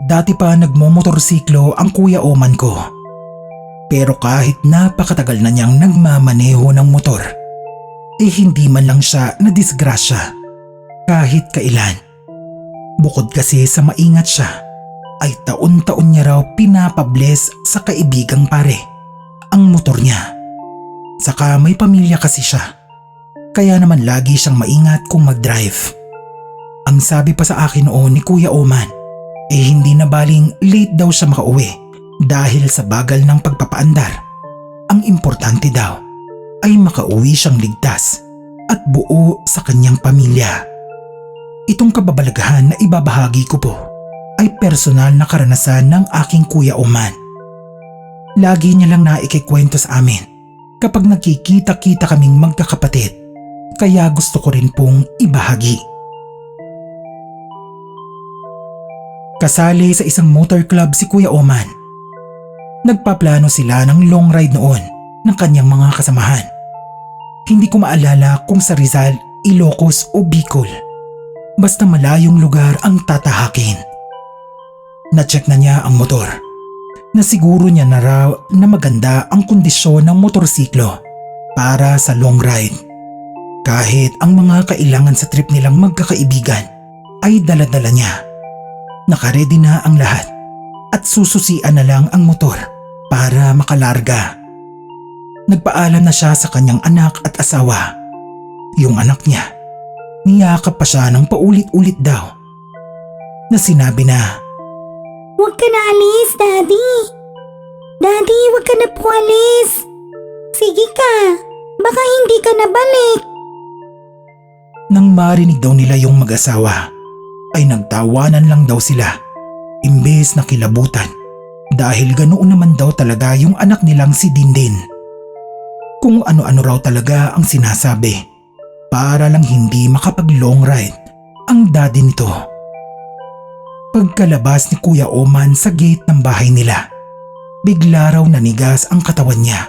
Dati pa nagmomotorsiklo ang Kuya Oman ko. Pero kahit napakatagal na niyang nagmamaneho ng motor, hindi man lang siya nadisgrasya kahit kailan. Bukod kasi sa maingat siya, ay taon-taon niya raw pinapabless sa kaibigang pare ang motor niya. Saka may pamilya kasi siya, kaya naman lagi siyang maingat kung mag-drive. Ang sabi pa sa akin noon ni Kuya Oman, hindi na baling late daw siya makauwi dahil sa bagal ng pagpapaandar. Ang importante daw ay makauwi siyang ligtas at buo sa kanyang pamilya. Itong kababalaghan na ibabahagi ko po ay personal na karanasan ng aking Kuya Oman. Lagi niya lang naikikwento sa amin kapag nagkikita-kita kaming magkakapatid, kaya gusto ko rin pong ibahagi. Kasali sa isang motor club si Kuya Oman. Nagpaplano sila ng long ride noon ng kanyang mga kasamahan. Hindi ko maalala kung sa Rizal, Ilocos o Bicol. Basta malayong lugar ang tatahakin. Na-check na niya ang motor. Nasiguro niya na raw na maganda ang kondisyon ng motorsiklo para sa long ride. Kahit ang mga kailangan sa trip nilang magkakaibigan ay dala-dala niya. Nakaredy na ang lahat at sususian na lang ang motor para makalarga. Nagpaalam na siya sa kanyang anak at asawa. Yung anak niya, niyakap pa siya ng paulit-ulit daw na sinabi na, "Huwag ka na alis, Daddy. Daddy, huwag ka na po alis. Sige ka, baka hindi ka na balik." Nang marinig daw nila yung mag-asawa, ay nagtawanan lang daw sila imbes na kilabutan dahil ganoon naman daw talaga yung anak nilang si Dindin. Kung ano-ano raw talaga ang sinasabi para lang hindi makapag long ride ang daddy nito. Pagkalabas ni Kuya Oman sa gate ng bahay nila, bigla raw nanigas ang katawan niya.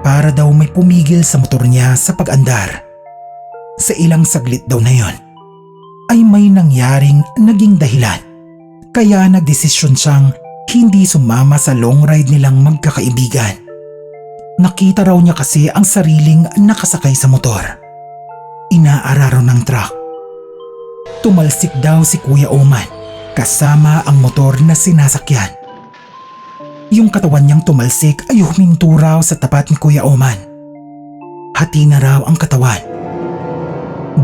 Para daw may pumigil sa motor niya sa pag-andar. Sa ilang saglit daw na yon, ay may nangyaring naging dahilan. Kaya nagdesisyon siyang hindi sumama sa long ride nilang magkakaibigan. Nakita raw niya kasi ang sariling nakasakay sa motor. Inaararo ng truck. Tumalsik daw si Kuya Oman kasama ang motor na sinasakyan. Yung katawan niyang tumalsik ay huminto raw sa tapat ni Kuya Oman. Hati na raw ang katawan.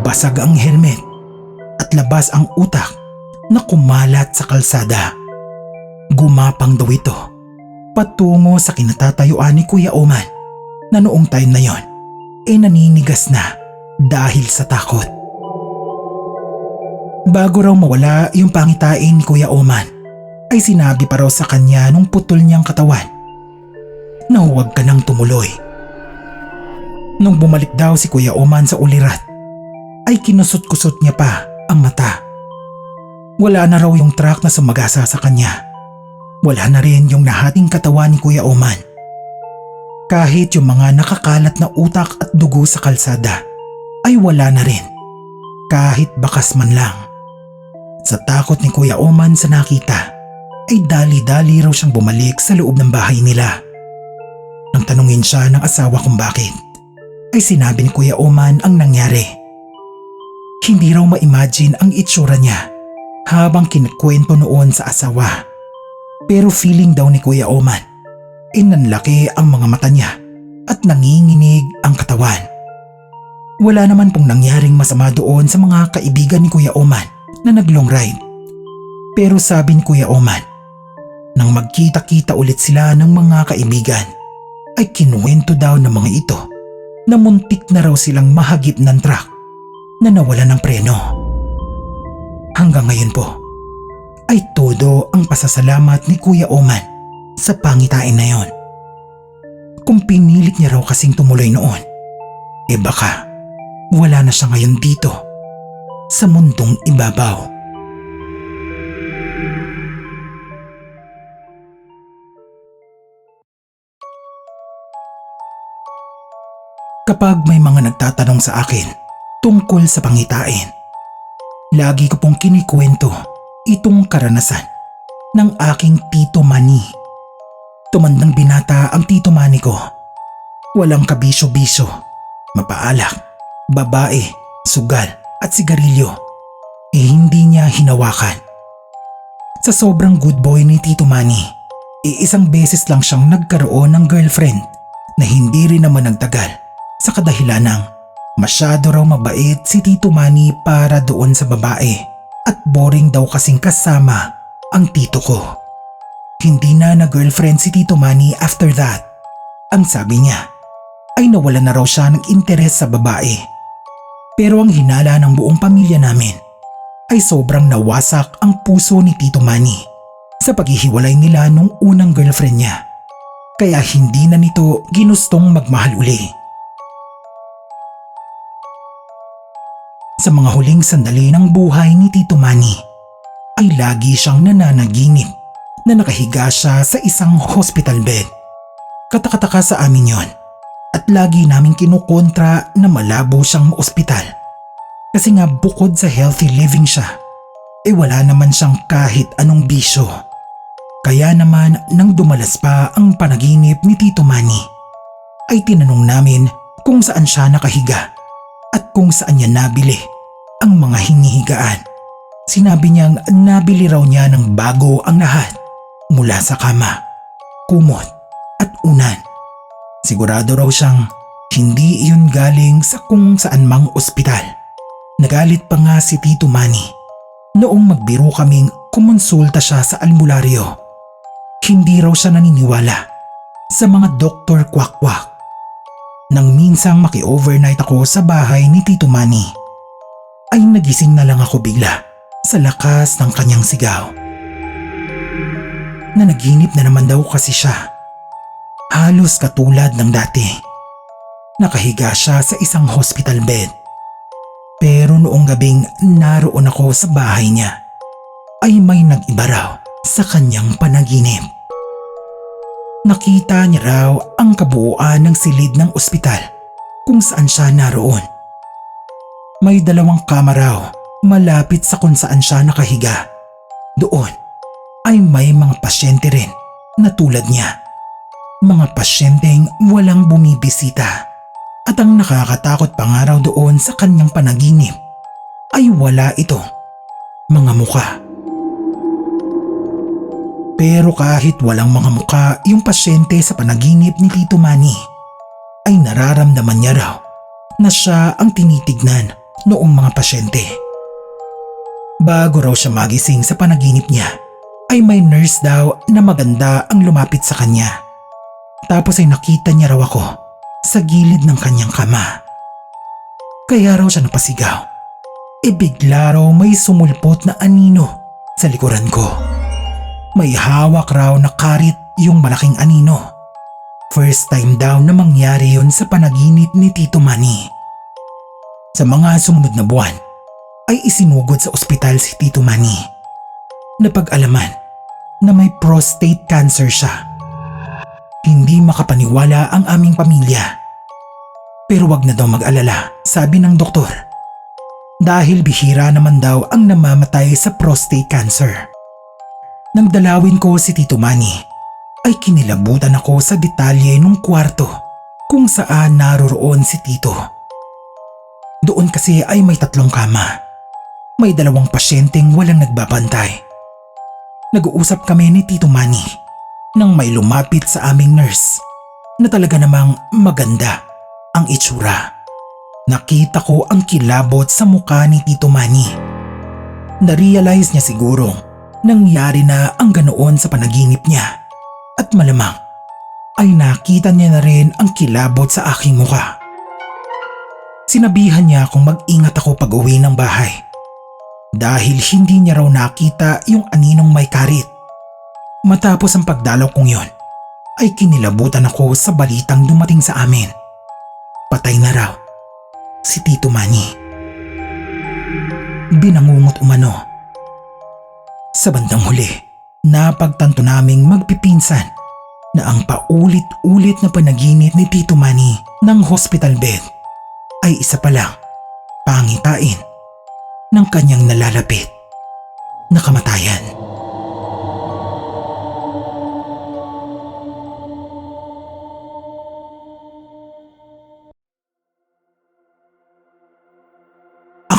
Basag ang helmet at labas ang utak na kumalat sa kalsada. Gumapang daw ito patungo sa kinatatayuan ni Kuya Oman na noong time na yon naninigas na dahil sa takot. Bago raw mawala yung pangitain ni Kuya Oman ay sinabi pa raw sa kanya nung putol niyang katawan na huwag ka nang tumuloy. Nung bumalik daw si Kuya Oman sa ulirat ay kinusot-kusot niya pa ang mata. Wala na raw yung truck na sumagasa sa kanya. Wala na rin yung nahating katawan ni Kuya Oman. Kahit yung mga nakakalat na utak at dugo sa kalsada ay wala na rin. Kahit bakas man lang. Sa takot ni Kuya Oman sa nakita ay dali-dali raw siyang bumalik sa loob ng bahay nila. Nang tanungin siya ng asawa kung bakit, ay sinabi ni Kuya Oman ang nangyari. Hindi raw ma-imagine ang itsura niya habang kinikwento noon sa asawa. Pero feeling daw ni Kuya Oman, nanlaki ang mga mata niya at nanginginig ang katawan. Wala naman pong nangyaring masama doon sa mga kaibigan ni Kuya Oman na nag-long ride. Pero sabi ni Kuya Oman, nang magkita-kita ulit sila ng mga kaibigan, ay kinuwento daw ng mga ito na muntik na raw silang mahagip ng truck na nawala ng preno. Hanggang ngayon po ay todo ang pasasalamat ni Kuya Oman sa pangitain na yon. Kung pinilit niya raw kasing tumuloy noon, baka wala na siya ngayon dito sa mundong ibabaw. Kapag may mga nagtatanong sa akin tungkol sa pangitain, lagi ko pong kinikwento itong karanasan ng aking Tito Manny. Tumandang binata ang Tito Manny ko. Walang kabisyo-bisyo, mapaalak, babae, sugal at sigarilyo. Hindi niya hinawakan. Sa sobrang good boy ni Tito Manny, isang beses lang siyang nagkaroon ng girlfriend na hindi rin naman nagtagal sa kadahilan ng masyado raw mabait si Tito Manny para doon sa babae at boring daw kasing kasama ang tito ko. Hindi na girlfriend si Tito Manny after that. Ang sabi niya ay nawala na raw siya ng interes sa babae. Pero ang hinala ng buong pamilya namin ay sobrang nawasak ang puso ni Tito Manny sa paghihiwalay nila nung unang girlfriend niya. Kaya hindi na nito ginustong magmahal uli. Sa mga huling sandali ng buhay ni Tito Manny ay lagi siyang nananaginip na nakahiga siya sa isang hospital bed. Katakataka sa amin yon at lagi naming kinukontra na malabo siyang maospital. Kasi nga bukod sa healthy living siya, wala naman siyang kahit anong bisyo. Kaya naman nang dumalas pa ang panaginip ni Tito Manny, ay tinanong namin kung saan siya nakahiga at kung saan niya nabili ang mga hinihigaan. Sinabi niyang nabili raw niya ng bago ang lahat mula sa kama, kumot at unan. Sigurado raw siyang hindi iyon galing sa kung saan mang ospital. Nagalit pa nga si Tito Manny noong magbiro kaming kumonsulta siya sa albularyo. Hindi raw siya naniniwala sa mga doktor kwak-kwak. Nang minsang maki-overnight ako sa bahay ni Tito Manny, ay nagising na lang ako bigla sa lakas ng kanyang sigaw. Nanaginip na naman daw kasi siya. Halos katulad ng dati. Nakahiga siya sa isang hospital bed. Pero noong gabing naroon ako sa bahay niya, ay may nag-iba raw sa kanyang panaginip. Nakita niya raw ang kabuuan ng silid ng ospital kung saan siya naroon. May 2 kama raw malapit sa kung saan siya nakahiga. Doon ay may mga pasyente rin na tulad niya. Mga pasyenteng walang bumibisita. At ang nakakatakot pa nga raw doon sa kanyang panaginip ay wala ito, mga muka. Pero kahit walang mga muka yung pasyente sa panaginip ni Tito Manny, ay nararamdaman niya raw na siya ang tinitignan noong mga pasyente. Bago raw siya magising sa panaginip niya, ay may nurse daw na maganda ang lumapit sa kanya. Tapos ay nakita niya raw ako sa gilid ng kanyang kama. Kaya raw siya napasigaw. Bigla raw may sumulpot na anino sa likuran ko. May hawak raw na karit yung malaking anino. First time daw na mangyari yun sa panaginip ni Tito Manny. Sa mga sumunod na buwan ay isinugod sa ospital si Tito Manny. Napag-alaman na may prostate cancer siya. Hindi makapaniwala ang aming pamilya. Pero wag na daw mag-alala, sabi ng doktor. Dahil bihira naman daw ang namamatay sa prostate cancer. Nang dalawin ko si Tito Manny, ay kinilabutan ako sa detalye ng kwarto kung saan naroroon si Tito. Doon kasi ay may 3 kama. May 2 pasyenteng walang nagbabantay. Nag-uusap kami ni Tito Manny nang may lumapit sa aming nurse na talaga namang maganda ang itsura. Nakita ko ang kilabot sa mukha ni Tito Manny. Na-realize niya siguro nangyari na ang ganoon sa panaginip niya at malamang ay nakita niya na rin ang kilabot sa aking mukha. Sinabihan niya akong mag-ingat ako pag uwi ng bahay dahil hindi niya raw nakita yung aninong may karit. Matapos ang pagdalaw kong yon, ay kinilabutan ako sa balitang dumating sa amin. Patay na raw si Tito Manny. Binangungot umano. Sa bandang huli, napagtanto naming magpipinsan na ang paulit-ulit na panaginip ni Tito Manny ng hospital bed ay isa palang pangitain ng kanyang nalalapit na kamatayan.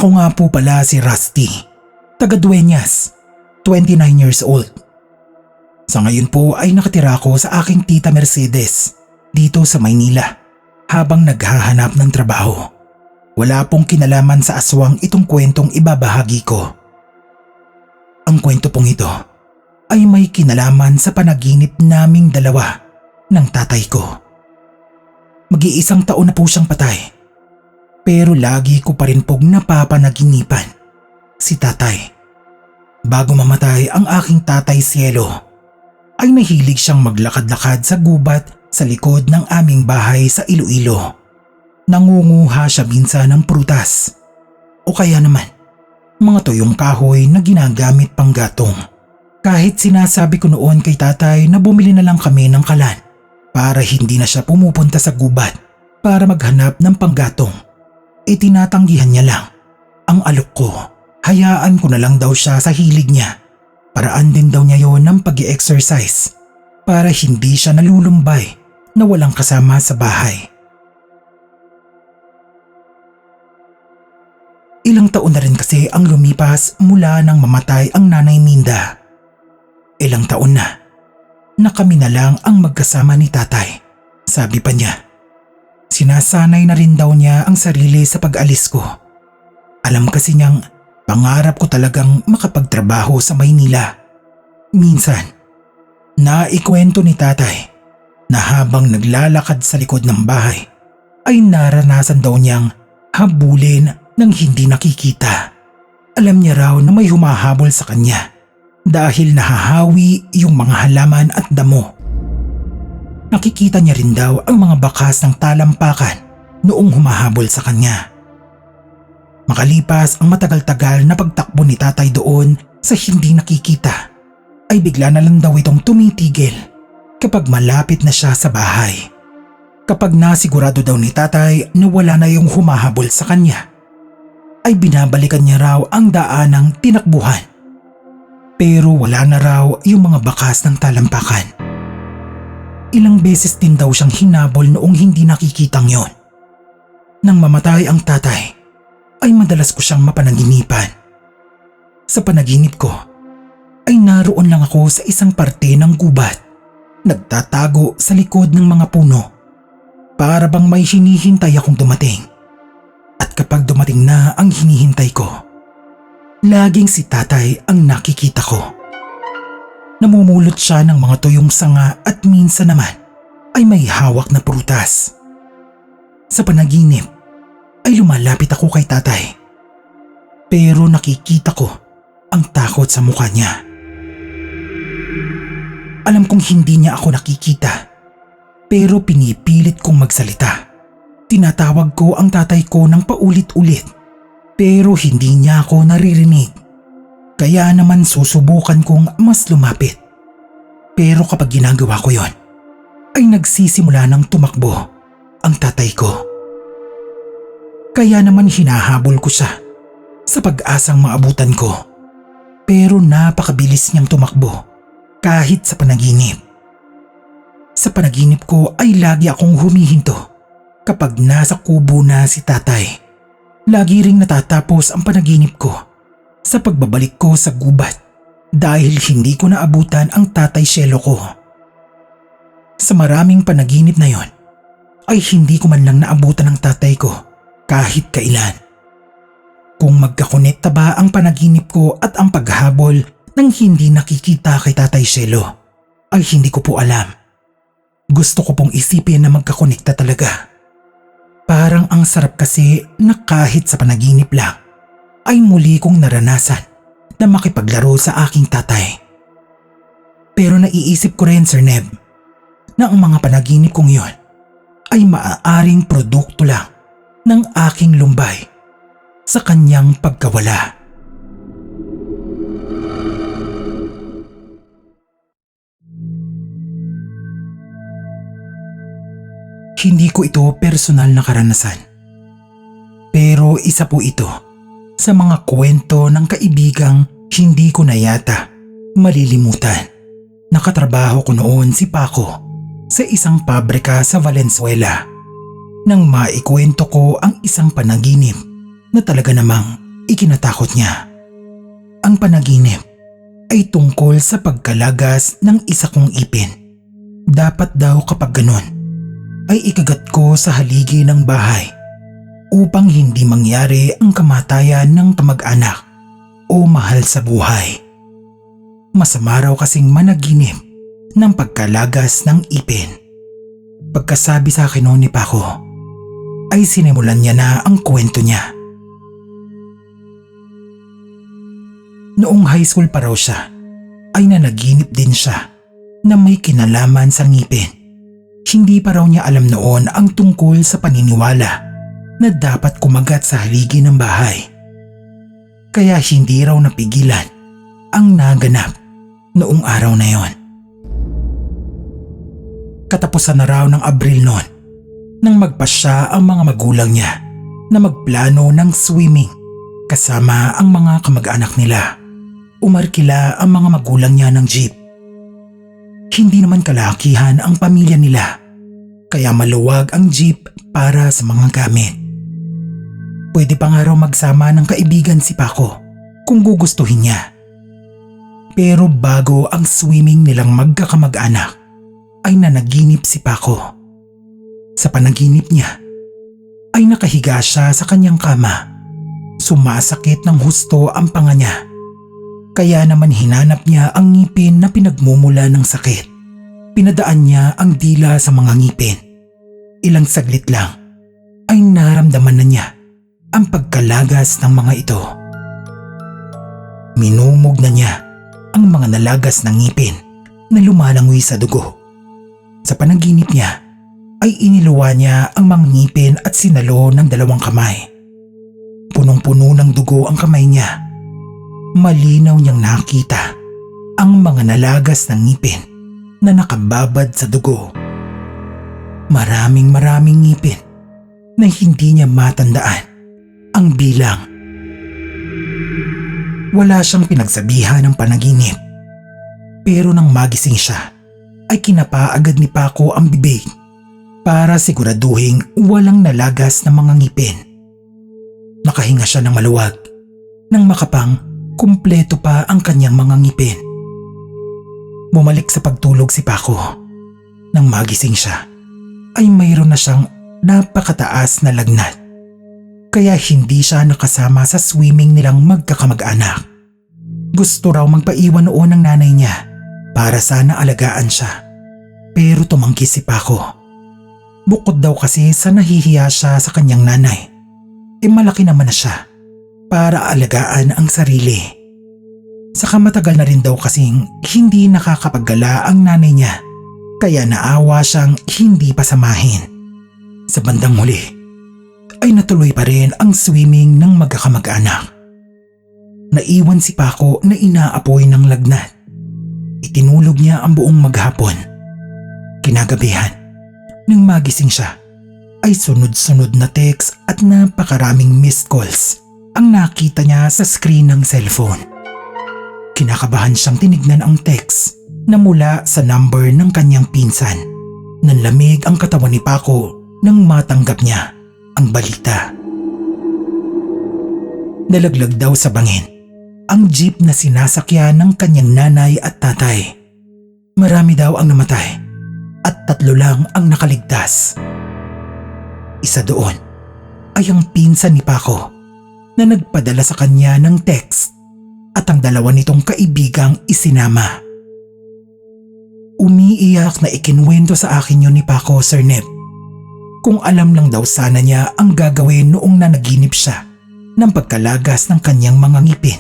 Ako nga po pala si Rusty, taga Dueñas, 29 years old. Sa ngayon po ay nakatira ako sa aking tita Mercedes dito sa Maynila habang naghahanap ng trabaho. Wala pong kinalaman sa aswang itong kwentong ibabahagi ko. Ang kwento pong ito ay may kinalaman sa panaginip naming dalawa ng tatay ko. Mag-iisang taon na po siyang patay. Pero lagi ko pa rin pong napapanaginipan si tatay. Bago mamatay ang aking tatay Cielo, ay nahilig siyang maglakad-lakad sa gubat sa likod ng aming bahay sa Iloilo. Nangunguha siya minsan ng prutas o kaya naman mga tuyong kahoy na ginagamit pang gatong. Kahit sinasabi ko noon kay tatay na bumili na lang kami ng kalan para hindi na siya pumupunta sa gubat para maghanap ng panggatong, tinatanggihan niya lang ang alok ko. Hayaan ko na lang daw siya sa hilig niya. Paraan din daw niya yon ng pag-i-exercise para hindi siya nalulumbay na walang kasama sa bahay. Ilang taon na rin kasi ang lumipas mula nang mamatay ang nanay Minda. Ilang taon na kami na lang ang magkasama ni tatay. Sabi pa niya, sinasanay na rin daw niya ang sarili sa pag-alis ko. Alam kasi niyang pangarap ko talagang makapagtrabaho sa Maynila. Minsan, naikwento ni tatay na habang naglalakad sa likod ng bahay ay naranasan daw niyang habulin ng hindi nakikita. Alam niya raw na may humahabol sa kanya dahil nahahawi yung mga halaman at damo. Nakikita niya rin daw ang mga bakas ng talampakan noong humahabol sa kanya. Makalipas ang matagal-tagal na pagtakbo ni tatay doon sa hindi nakikita, ay bigla na lang daw itong tumitigil kapag malapit na siya sa bahay. Kapag nasigurado daw ni tatay na wala na yung humahabol sa kanya, ay binabalikan niya raw ang daanang tinakbuhan. Pero wala na raw yung mga bakas ng talampakan. Ilang beses din daw siyang hinabol noong hindi nakikitang yon. Nang mamatay ang tatay, ay madalas ko siyang mapanaginipan. Sa panaginip ko, ay naroon lang ako sa isang parte ng gubat, nagtatago sa likod ng mga puno. Para bang may hinihintay akong dumating. At kapag dumating na ang hinihintay ko, laging si tatay ang nakikita ko. Namumulot siya ng mga tuyong sanga at minsan naman ay may hawak na prutas. Sa panaginip ay lumalapit ako kay tatay. Pero nakikita ko ang takot sa mukha niya. Alam kong hindi niya ako nakikita, pero pinipilit kong magsalita. Tinatawag ko ang tatay ko ng paulit-ulit, pero hindi niya ako naririnig. Kaya naman susubukan kong mas lumapit. Pero kapag ginagawa ko yon, ay nagsisimula ng tumakbo ang tatay ko. Kaya naman hinahabol ko siya sa pag-asang maabutan ko. Pero napakabilis niyang tumakbo kahit sa panaginip. Sa panaginip ko ay lagi akong humihinto kapag nasa kubo na si tatay. Lagi ring natatapos ang panaginip ko sa pagbabalik ko sa gubat dahil hindi ko naabutan ang tatay Cielo ko. Sa maraming panaginip na yon ay hindi ko man lang naabutan ang tatay ko kahit kailan. Kung magkakonekta ba ang panaginip ko at ang paghabol ng hindi nakikita kay tatay Cielo ay hindi ko po alam. Gusto ko pong isipin na magkakonekta talaga. Parang ang sarap kasi na kahit sa panaginip lang ay muli kong naranasan na makipaglaro sa aking tatay. Pero naiisip ko rin, Sir Neb, na ang mga panaginip kong yon ay maaaring produkto lang ng aking lumbay sa kanyang pagkawala. Hindi ko ito personal na karanasan. Pero isa po ito sa mga kwento ng kaibigang hindi ko na yata malilimutan. Nakatrabaho ko noon si Paco sa isang pabrika sa Valenzuela. Nang maikwento ko ang isang panaginip na talaga namang ikinatakot niya. Ang panaginip ay tungkol sa pagkalagas ng isa kong ipin. Dapat daw kapag ganun ay ikagat ko sa haligi ng bahay upang hindi mangyari ang kamatayan ng kamag-anak o mahal sa buhay. Masama raw kasing managinip ng pagkalagas ng ipin. Pagkasabi sa akin noon ni Paco ay sinimulan niya na ang kwento niya. Noong high school pa raw siya ay nanaginip din siya na may kinalaman sa ngipin. Hindi pa raw niya alam noon ang tungkol sa paniniwala na dapat kumagat sa haligi ng bahay. Kaya hindi raw napigilan ang naganap noong araw na yon. Katapusan na raw ng Abril noon nang magpasya ang mga magulang niya na magplano ng swimming kasama ang mga kamag-anak nila. Umarkila ang mga magulang niya ng jeep. Hindi naman kalakihan ang pamilya nila, kaya maluwag ang jeep para sa mga gamit. Pwede pa nga raw magsama ng kaibigan si Paco kung gugustuhin niya. Pero bago ang swimming nilang magkakamag-anak ay nanaginip si Paco. Sa panaginip niya ay nakahiga siya sa kanyang kama. Sumasakit ng husto ang panga niya. Kaya naman hinanap niya ang ngipin na pinagmumula ng sakit. Pinadaan niya ang dila sa mga ngipin. Ilang saglit lang ay naramdaman na niya ang pagkalagas ng mga ito. Minumog na niya ang mga nalagas ng ngipin na lumalangoy sa dugo. Sa panaginip niya ay iniluwa niya ang mga ngipin at sinalo ng dalawang kamay. Punong-puno ng dugo ang kamay niya. Malinaw niyang nakita ang mga nalagas ng ngipin na nakababad sa dugo. Maraming ngipin na hindi niya matandaan ang bilang. Wala siyang pinagsabihan ng panaginip. Pero nang magising siya ay kinapa agad ni Paco ang bibig para siguraduhin walang nalagas na mga ngipin. Nakahinga siya ng maluwag nang makapang kumpleto pa ang kanyang mga ngipin. Bumalik sa pagtulog si Paco. Nang magising siya, ay mayroon na siyang napakataas na lagnat. Kaya hindi siya nakasama sa swimming nilang magkakamag-anak. Gusto raw magpaiwan noon ng nanay niya para sana alagaan siya. Pero tumanggi si Paco. Bukod daw kasi sa nahihiya siya sa kanyang nanay, malaki naman na siya para alagaan ang sarili. Saka matagal na rin daw kasing hindi nakakapaggala ang nanay niya, kaya naawa siyang hindi pasamahin. Sa bandang huli ay natuloy pa rin ang swimming ng magkakamag-anak. Naiwan si Paco na inaapoy ng lagnat. Itinulog niya ang buong maghapon. Kinagabihan, nang magising siya, ay sunod-sunod na text at napakaraming missed calls ang nakita niya sa screen ng cellphone. Kinakabahan siyang tinignan ang text na mula sa number ng kanyang pinsan. Nanlamig ang katawan ni Paco nang matanggap niya ang balita. Nalaglag daw sa bangin ang jeep na sinasakyan ng kanyang nanay at tatay. Marami daw ang namatay at 3 lang ang nakaligtas. Isa doon ay ang pinsan ni Paco na nagpadala sa kanya ng text at ang 2 nitong kaibigang isinama. Umiiyak na ikinwento sa akin yun ni Paco, Sir Nep. Kung alam lang daw sana niya ang gagawin noong nanaginip siya ng pagkalagas ng kanyang mga ngipin,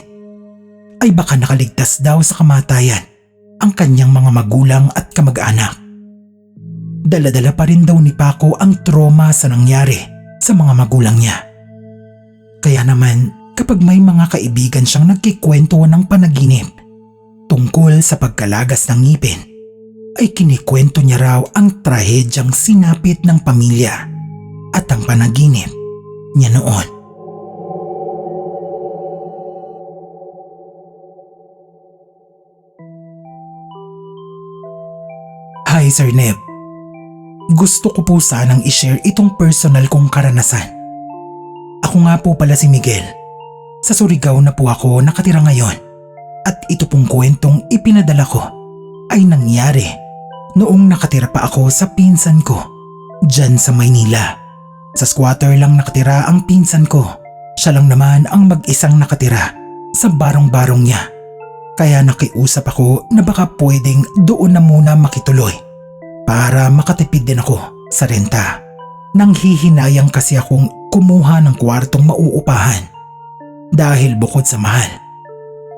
ay baka nakaligtas daw sa kamatayan ang kanyang mga magulang at kamag-anak. Dala-dala pa rin daw ni Paco ang trauma sa nangyari sa mga magulang niya. Kaya naman kapag may mga kaibigan siyang nagkikwento ng panaginip tungkol sa pagkalagas ng ngipin, ay kinikwento niya raw ang trahedyang sinapit ng pamilya at ang panaginip niya noon. Hi Sir Neb, gusto ko po sanang i-share itong personal kong karanasan. Ako nga po pala si Miguel, Sa Surigao na po ako nakatira ngayon at ito pong kwentong ipinadala ko ay nangyari noong nakatira pa ako sa pinsan ko dyan sa Maynila. Sa squatter lang nakatira ang pinsan ko. Siya lang naman ang mag-isang nakatira sa barong-barong niya. Kaya nakiusap ako na baka pwedeng doon na muna makituloy para makatipid din ako sa renta. Nang hihinayang kasi akong kumuha ng kwartong mauupahan. Dahil bukod sa mahal,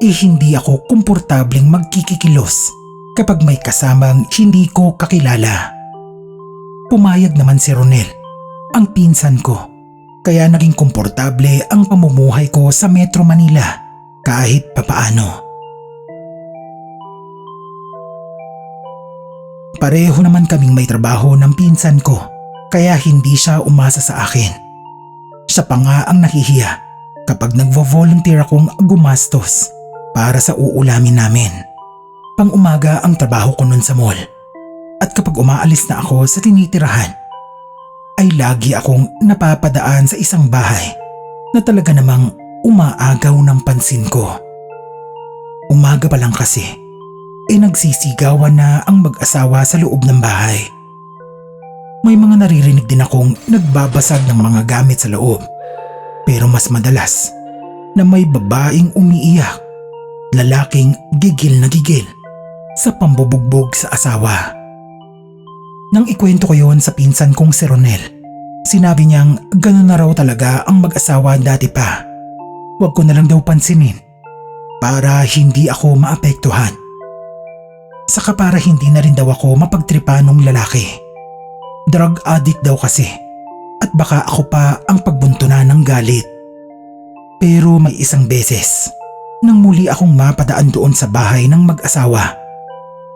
hindi ako komportableng magkikikilos kapag may kasamang hindi ko kakilala. Pumayag naman si Ronel, ang pinsan ko, kaya naging komportable ang pamumuhay ko sa Metro Manila kahit papaano. Pareho naman kaming may trabaho ng pinsan ko kaya hindi siya umasa sa akin. Siya pa nga ang nahihiya kapag nagvo-volunteer akong gumastos para sa uulamin namin. Pang-umaga ang trabaho ko nun sa mall at kapag umaalis na ako sa tinitirahan ay lagi akong napapadaan sa isang bahay na talaga namang umaagaw ng pansin ko. Umaga pa lang kasi nagsisigawan na ang mag-asawa sa loob ng bahay. May mga naririnig din akong nagbabasag ng mga gamit sa loob. Pero mas madalas na may babaeng umiiyak, lalaking gigil na gigil sa pambubugbog sa asawa. Nang ikwento ko yon sa pinsan kong si Ronel, sinabi niyang gano'n na raw talaga ang mag-asawa dati pa. Huwag ko na lang daw pansinin para hindi ako maapektuhan. Saka para hindi na rin daw ako mapagtripa ng lalaki. Drug addict daw kasi. At baka ako pa ang pagbuntunan ng galit. Pero may isang beses nang muli akong mapadaan doon sa bahay ng mag-asawa.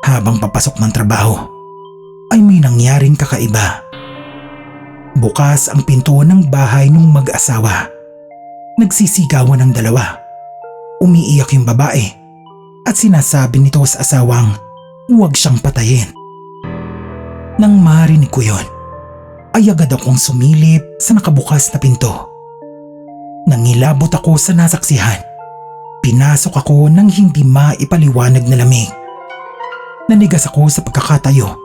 Habang papasok ng trabaho ay may nangyaring kakaiba. Bukas ang pinto ng bahay ng mag-asawa. Nagsisigawan ang dalawa. Umiiyak yung babae at sinasabi nito sa asawang huwag siyang patayin. Nang marinig ko yon, ay agad akong sumilip sa nakabukas na pinto. Nangilabot ako sa nasaksihan. Pinasok ako ng hindi maipaliwanag na lamig. Nanigas ako sa pagkakatayo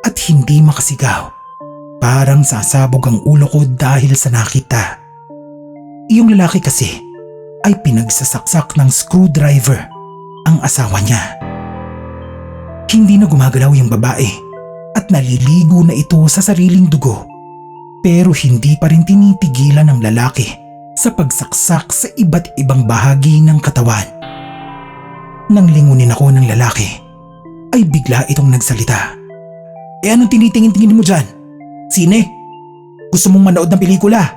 at hindi makasigaw. Parang sasabog ang ulo ko dahil sa nakita. Iyong lalaki kasi ay pinagsasaksak ng screwdriver ang asawa niya. Hindi na gumagalaw yung babae at naliligo na ito sa sariling dugo. Pero hindi pa rin tinitigilan ng lalaki sa pagsaksak sa iba't ibang bahagi ng katawan. Nang lingunin ako ng lalaki, ay bigla itong nagsalita. Anong tinitingin-tingin mo dyan? Sine? Gusto mong manood ng pelikula?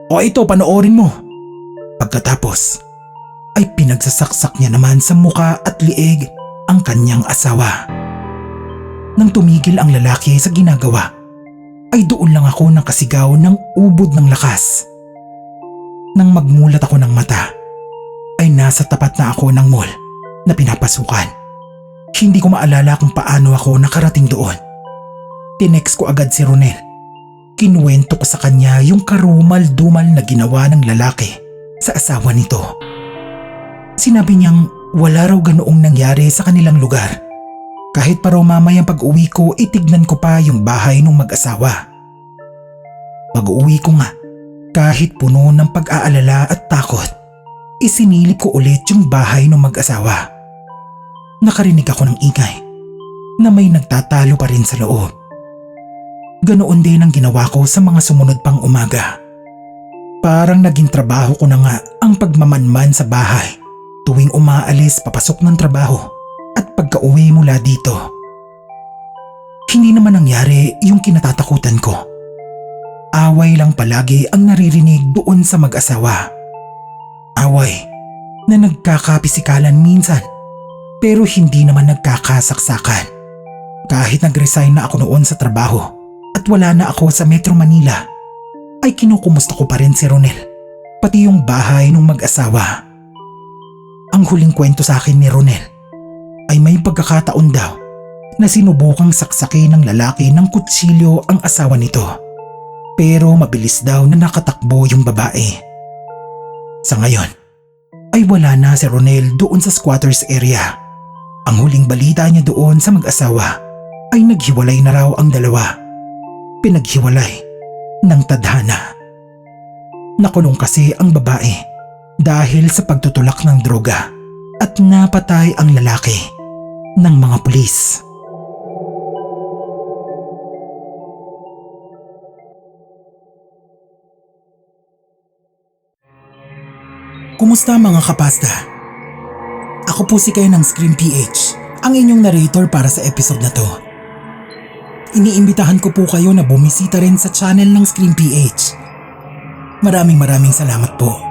O ito, panoorin mo. Pagkatapos, ay pinagsasaksak niya naman sa muka at liig ang kanyang asawa. Nang tumigil ang lalaki sa ginagawa, ay doon lang ako nakasigaw ng ubod ng lakas. Nang magmulat ako ng mata, ay nasa tapat na ako ng mall na pinapasukan. Hindi ko maalala kung paano ako nakarating doon. Tinext ko agad si Ronel. Kinuwento ko sa kanya yung karumal-dumal na ginawa ng lalaki sa asawa nito. Sinabi niyang wala raw ganoong nangyari sa kanilang lugar. Kahit pa raw mamayang pag-uwi ko, itignan ko pa yung bahay ng mag-asawa. Pag-uwi ko nga, kahit puno ng pag-aalala at takot, isinilip ko ulit yung bahay ng mag-asawa. Nakarinig ako ng ingay na may nagtatalo pa rin sa loob. Ganoon din ang ginawa ko sa mga sumunod pang umaga. Parang naging trabaho ko na nga ang pagmamanman sa bahay tuwing umaalis papasok ng trabaho at pagka-uwi mula dito. Hindi naman nangyari yung kinatatakutan ko. Away lang palagi ang naririnig doon sa mag-asawa. Away na nagkakapisikalan minsan pero hindi naman nagkakasaksakan. Kahit nag-resign na ako noon sa trabaho at wala na ako sa Metro Manila, ay kinukumusta ko pa rin si Ronel, pati yung bahay ng mag-asawa. Ang huling kwento sa akin ni Ronel ay may pagkakataon daw na sinubukang saksakin ng lalaki ng kutsilyo ang asawa nito. Pero mabilis daw na nakatakbo yung babae. Sa ngayon, ay wala na si Ronel doon sa squatters area. Ang huling balita niya doon sa mag-asawa ay naghiwalay na raw ang dalawa. Pinaghiwalay ng tadhana. Nakulong kasi ang babae dahil sa pagtutulak ng droga at napatay ang lalaki ng mga pulis. Kumusta mga kapasta? Ako po si Kay ng Scream PH, ang inyong narrator para sa episode na to. Iniimbitahan ko po kayo na bumisita rin sa channel ng Scream PH. Maraming salamat po.